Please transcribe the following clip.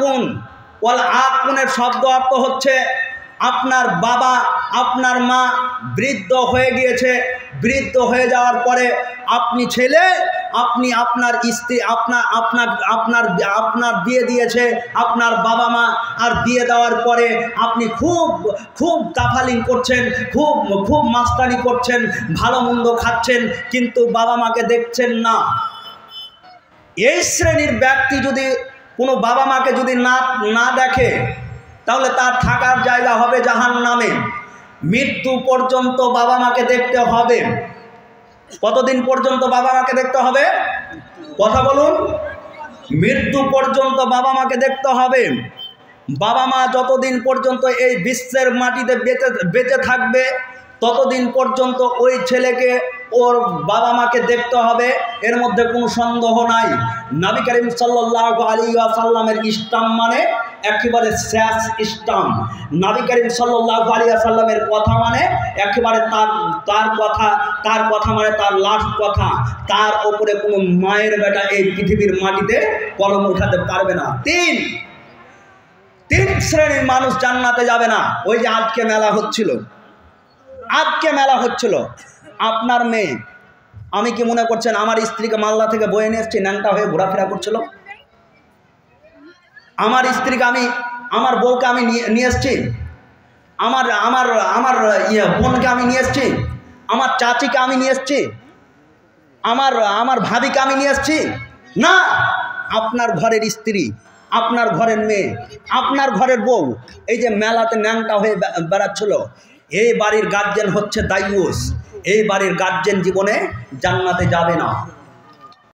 আকুন, ওয়াল আকুনের শব্দ অর্থ হচ্ছে আপনার বাবা আপনার মা বৃদ্ধ হয়ে গিয়েছে, বৃদ্ধ হয়ে যাওয়ার পরে আপনি ছেলে, আপনি আপনার স্ত্রী আপনার আপনার আপনার আপনার বিয়ে দিয়েছে আপনার বাবা মা, আর বিয়ে দেওয়ার পরে আপনি খুব খুব তাফালিং করছেন, খুব খুব মাস্তানি করছেন, ভালো মন্দ খাচ্ছেন, কিন্তু বাবা মাকে দেখছেন না। এই শ্রেণীর ব্যক্তি যদি কোনো বাবা মাকে যদি না দেখে, তাহলে তার থাকার জায়গা হবে জাহান্নামে। মৃত্যু পর্যন্ত বাবা মাকে দেখতে হবে। কতদিন পর্যন্ত বাবা মাকে দেখতে হবে? কথা বলুন। মৃত্যু পর্যন্ত বাবা মাকে দেখতে হবে। বাবা মা যতদিন পর্যন্ত এই বিশ্বের মাটিতে বেঁচে থাকবে, ততদিন পর্যন্ত ওই ছেলেকে ওর বাবা মাকে দেখতে হবে, এর মধ্যে কোনো সন্দেহ নাই। নবী করিম সাল্লাল্লাহু আলাইহি ওয়াসাল্লামের ইসলাম মানে একেবারে শেষ ইসলাম। নবী করিম সাল্লাল্লাহু আলাইহি ওয়াসাল্লামের কথা মানে একেবারে তার কথা মানে তার লাস্ট কথা। তার ওপরে কোনো মায়ের বেটা এই পৃথিবীর মাটিতে কলম উঠাতে পারবে না। তিন শ্রেণীর মানুষ জান্নাতে যাবে না। ওই যে আজকে মেলা হচ্ছিল, আপনার মেয়ে, আমি কি মনে করছেন আমার স্ত্রীকে মালদা থেকে বয়ে নিয়ে এসেছি, ন্যাংটা হয়ে ঘোরাফেরা করছিল? আমার স্ত্রীকে আমার বউকে আমি নিয়ে এসেছি, আমার আমার আমার বোনকে আমি নিয়ে এসেছি, আমার চাচিকে আমি নিয়ে এসেছি, আমার ভাবিকে আমি নিয়ে এসেছি না। আপনার ঘরের স্ত্রী, আপনার ঘরের মেয়ে, আপনার ঘরের বউ এই যে মেলাতে ন্যাংটা হয়ে বেড়াচ্ছিল, এই বাড়ির গার্জেন হচ্ছে দায়ুস। এই বাড়ির গার্জেন জীবনে জান্নাতে যাবে না।